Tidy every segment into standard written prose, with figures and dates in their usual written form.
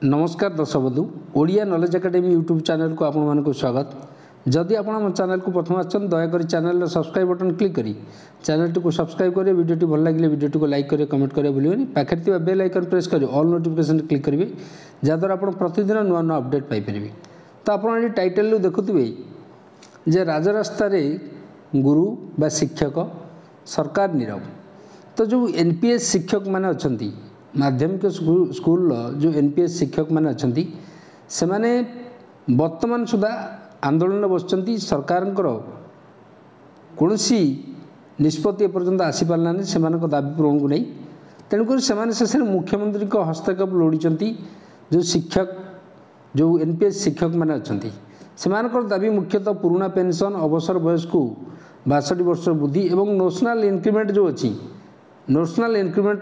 नमस्कार दर्शक बंधु Odia knowledge academy YouTube channel को आपण मानक स्वागत। जदि आपण चैनल को प्रथम आछन दयाकोरी चैनल सब्सक्राइब बटन क्लिक करी चैनल को सब्सक्राइब करें। वीडियो भल लगे वीडियो को लाइक करें, कमेंट करें भूलिए। पाखे थी बेल आइकन प्रेस करें, ऑल नोटिफिकेशन क्लिक करेंगे जहाँद्वारा आप प्रतिदिन नुआ नुआ अपडेट पाइपर। तो आप टाइटल देखुए जे राजरास्ता गुरु बा शिक्षक सरकार नीरव। तो जो एनपीएस शिक्षक माने अछंती माध्यमिक स्कूल जो एनपीएस शिक्षक माने अछंती से माने वर्तमान सुधा आंदोलन बसचंती। सरकार कौन निष्पत्ति एपर्यंत आसी पारलानी से दाबी पूरण को नहीं। तेणुक से मुख्यमंत्री हस्तक्षेप लोड़ी जो शिक्षक जो एनपीएस शिक्षक माने अछंती से दाबी मुख्यतः पुराना पेंशन अवसर बयस को 62 वर्ष वृद्धि एवं नेशनल इंक्रीमेंट जो अच्छी नेशनल इंक्रीमेंट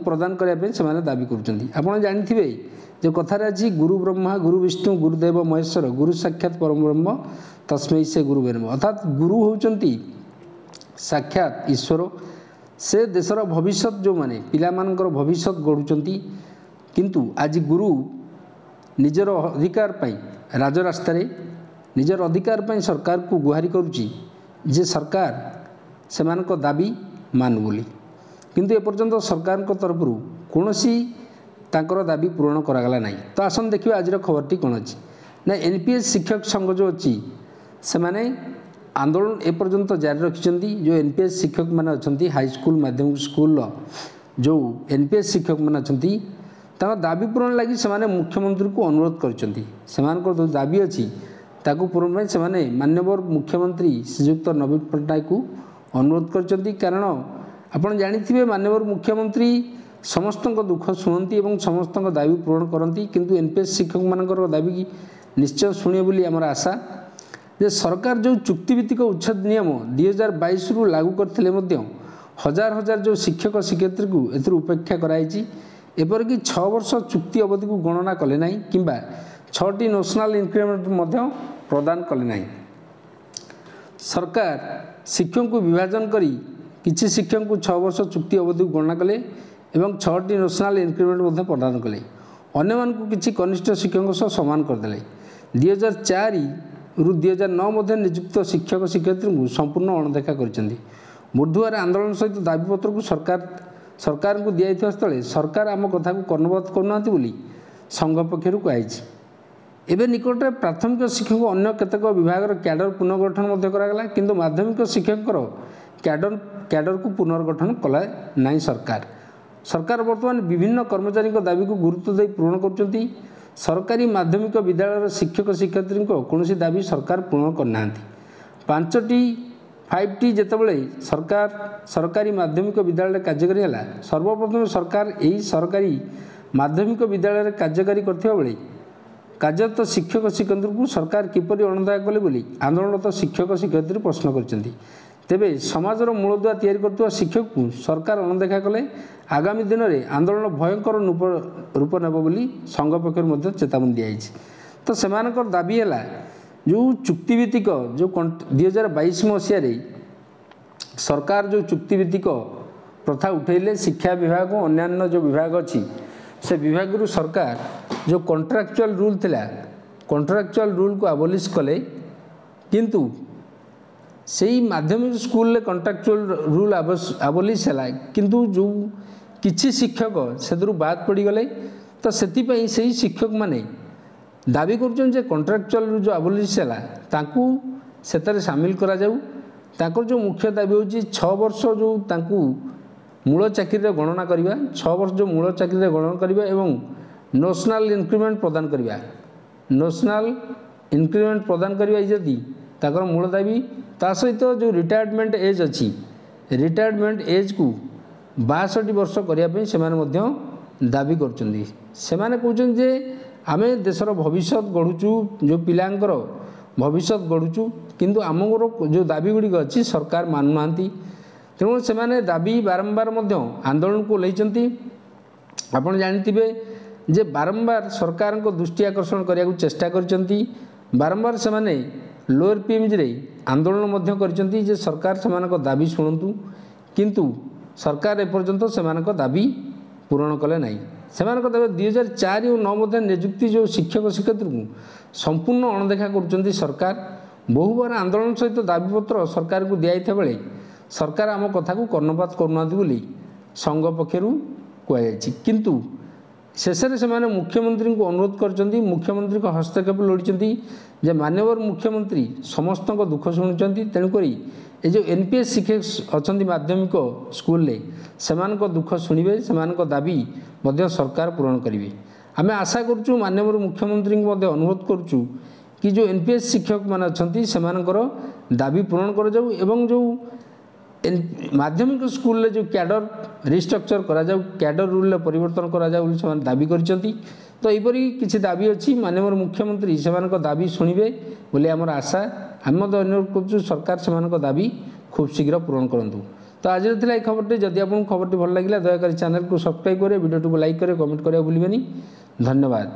प्रदान करने दाबी कर जानी जो कथार अच्छी गुरु ब्रह्मा गुरु विष्णु गुरुदेव महेश्वर गुरु साक्षात परम ब्रह्म तस्मै से गुरु ब्रह्म अर्थात गुरु होचंती साक्षात ईश्वर। से देशर भविष्य जो माने पिला मानकर भविष्य गढ़ुचंती किंतु आज गुरु निजर अधिकार पाई राजरास्ता निजर अधिकार पाई सरकार को गुहारी करुची जे सरकार से दाबी मानु बोली। किंतु एपर्यंत सरकार तरफ कौन तांकर दाबी पूरण करागला नहीं। तो आसन देखिए आज खबरटी कौन अच्छी ना एनपीएस शिक्षक संघ जो अच्छी से माने आंदोलन एपर्यंत जारी रखिंट। जो एनपीएस शिक्षक मैंने अच्छा हाईस्कल माध्यमिक स्कूल जो एनपीएस शिक्षक मैंने अच्छा दाबी पूरण लगी से मुख्यमंत्री को अनुरोध कर दाबी अच्छी ताकू पूरण से माननीय मुख्यमंत्री श्रीजुक्त नवीन पट्टनायक को अनुरोध कर। कारण आपड़ जानी माननीय मुख्यमंत्री समस्त दुख शुणती और समस्त दाबी पूरण करती किंतु एनपीएस शिक्षक मानकर दाबी की निश्चय शुणे बोली आमर आशा। जे सरकार जो चुक्तिभित्तिक उच्छेद नियम 2022 रु लागू करथिले मध्य हजार हजार जो शिक्षक शिक्षयित्री को एथुर उपेक्षा कराई। एपरिक 6 वर्ष चुक्ति अवधि को गणना कले नहीं किंबा 6टी नेशनल इंक्रीमेंट मध्य प्रदान कले नहीं। सरकार शिक्षक को विभाजन करी किसी शिक्षक को 6 वर्ष चुक्ति अवधि को गणना कले एवं 6टी नेशनल इंक्रीमेंट प्रदान कले। अन्य मान को किसी कनिष्ठ शिक्षकों सह समान करदे। 2004 रु 2009 मध्य नियुक्त शिक्षक शिक्षयित्री को संपूर्ण अणदेखा कर बुधवार आंदोलन सहित दाबीपत्र को सरकार को दिया स्थले सरकार आम कथा को कर्णपात करना बोली संघ पक्षर कहुई। एवं निकट में प्राथमिक शिक्षक अन्य केतक विभाग क्याडर पुनर्गठन करागला किंतु माध्यमिक शिक्षक क्याडर को पुनर्गठन कला नहीं। सरकार वर्तमान विभिन्न कर्मचारी दाबी को गुरुत्व दे पूरण कर। सरकारी माध्यमिक विद्यालय शिक्षक शिक्षयित्री कौन दाबी सरकार पूरण करना। 5टी जितेबाला सरकारी माध्यमिक विद्यालय कार्यकारी है सर्वप्रथम सरकार यही सरकारी माध्यमिक विद्यालय कार्यकारी करथिबा बेले कार्यरत शिक्षक शिक्षयित्री को सरकार किपरि अणदेखा कले बोली आंदोलनरत शिक्षक शिक्षयित्री प्रश्न करछन्ती। तेबे समाजर मूलदुआ तैयारी करथुवा शिक्षक को सरकार अणदेखा कले आगामी दिन में आंदोलन भयंकर रूप नेब बोली संघ पक्षर चेतावनी दी। तो सेमानकर दाबी है जो चुक्तिभित्तिक जो 2022 मसीह सरकार जो चुक्तिभित्तिक प्रथा उठेले शिक्षा विभाग और अन्य जो विभाग अच्छी से विभाग रु सरकार जो कॉन्ट्रैक्चुअल रूल थिला कॉन्ट्रैक्चुअल रूल को अबोलिश कले किंतु से माध्यमिक स्कूल कॉन्ट्रैक्चुअल रूल अबोलिश है किंतु जो किछि शिक्षक से बाद पड़गले। तो से शिक्षक माने दाबी कर कॉन्ट्रैक्चुअल जो अबोलिश है से सामिल करा जाऊ। ताकर जो मुख्य दाबी होची 6 वर्ष जो तांकू मूल चाकरी गणना करवा 6 वर्ष जो मूल चाकरी गणना करवा एवं नेशनल इंक्रीमेंट प्रदान करवा नेशनल इंक्रीमेंट प्रदान करवा जदि ताकर मूल दाबी ता सहित जो रिटायरमेंट एज अच्छी रिटायरमेंट एज को 62 वर्ष करने से दाबी कर आम देशर भविष्य गढ़ुचु जो पिलांकर भविष्य गढ़ुचु किंतु आमर जो दाबी गुड़िक अच्छी सरकार मानुना। तेणु से दाबी बारंबार आंदोलन को ओह्लैचंती। आपड़ जानिथिबे जे बारंबार सरकार को दृष्टि आकर्षण करने को चेष्टा करचंती। बारंबार से लोअर पीएमजी रे आंदोलन करचंती जे सरकार से दाबी शुणु किंतु सरकार एपर्यंत से दाबी पूरण कले नहीं। ସେମାନଙ୍କ ଦାବି 2004 ଓ 9 ମଧ୍ୟରେ ନିଯୁକ୍ତି ଯେଉଁ ଶିକ୍ଷକ ଶିକ୍ଷୟିତ୍ରୀଙ୍କୁ ସମ୍ପୂର୍ଣ୍ଣ ଅଣଦେଖା କରୁଛନ୍ତି ସରକାର। ବହୁବାର ଆନ୍ଦୋଳନ ସହିତ ଦାବିପତ୍ର ସରକାରକୁ ଦିଆଯାଇଥିବା ବେଳେ ସରକାର ଆମ କଥାକୁ କର୍ଣ୍ଣପାତ କରୁନାହାନ୍ତି ବୋଲି ସଂଘ ପକ୍ଷରୁ କୁହାଯାଇଛି। କିନ୍ତୁ ଶେଷରେ ସେମାନେ ମୁଖ୍ୟମନ୍ତ୍ରୀଙ୍କୁ ଅନୁରୋଧ କରିଛନ୍ତି, ମୁଖ୍ୟମନ୍ତ୍ରୀଙ୍କ ହସ୍ତକ୍ଷେପ ଲୋଡ଼ିଛନ୍ତି ଯେ ମାନ୍ୟବର ମୁଖ୍ୟମନ୍ତ୍ରୀ ସମସ୍ତଙ୍କ ଦୁଃଖ ଶୁଣୁଛନ୍ତି, ତେଣୁକରି ଏ ଯେଉଁ NPS ଶିକ୍ଷକ ଅଛନ୍ତି ମାଧ୍ୟମିକ ସ୍କୁଲରେ ସେମାନଙ୍କ ଦୁଃଖ ଶୁଣିବେ, ସେମାନଙ୍କ ଦାବି ମଧ୍ୟ ସରକାର ପୂରଣ କରିବେ। ଆମେ ଆଶା କରୁଛୁ ମାନ୍ୟବର ମୁଖ୍ୟମନ୍ତ୍ରୀଙ୍କୁ ମଧ୍ୟ ଅନୁରୋଧ କରୁଛୁ କି ଯେଉଁ NPS ଶିକ୍ଷକମାନେ ଅଛନ୍ତି ସେମାନଙ୍କର ଦାବି ପୂରଣ କରାଯାଉ ଏବଂ ଯେଉଁ ମାଧ୍ୟମିକ ସ୍କୁଲରେ ଯେଉଁ କ୍ୟାଡର ରିଷ୍ଟ୍ରକ୍ଚର କରାଯାଉ, କ୍ୟାଡର ରୁଲରେ ପରିବର୍ତ୍ତନ କରାଯାଉ ବୋଲି ସେମାନେ ଦାବି କରିଛନ୍ତି। ତ ଏହିପରି କିଛି ଦାବି ଅଛି, ମାନ୍ୟବର ମୁଖ୍ୟମନ୍ତ୍ରୀ ସେମାନଙ୍କ ଦାବି ଶୁଣିବେ ବୋଲି ଆମର ଆଶା। ଆମେ ମଧ୍ୟ ଅନୁରୋଧ କରୁଛୁ ସରକାର ସେମାନଙ୍କ ଦାବି ଖୁବ୍ ଶୀଘ୍ର ପୂରଣ କରନ୍ତୁ। ତ ଆଜିର ଥିଲା ଏହି ଖବରଟି। ଯଦି ଆପଣଙ୍କୁ ଖବରଟି ଭଲ ଲାଗିଲା ଦୟାକରି ଚ୍ୟାନେଲକୁ ସବସ୍କ୍ରାଇବ୍ କରିବେ, ଭିଡ଼ିଓଟିକୁ ଲାଇକ୍ କରିବେ, କମେଣ୍ଟ କରିବାକୁ ଭୁଲିବେନି। ଧନ୍ୟବାଦ।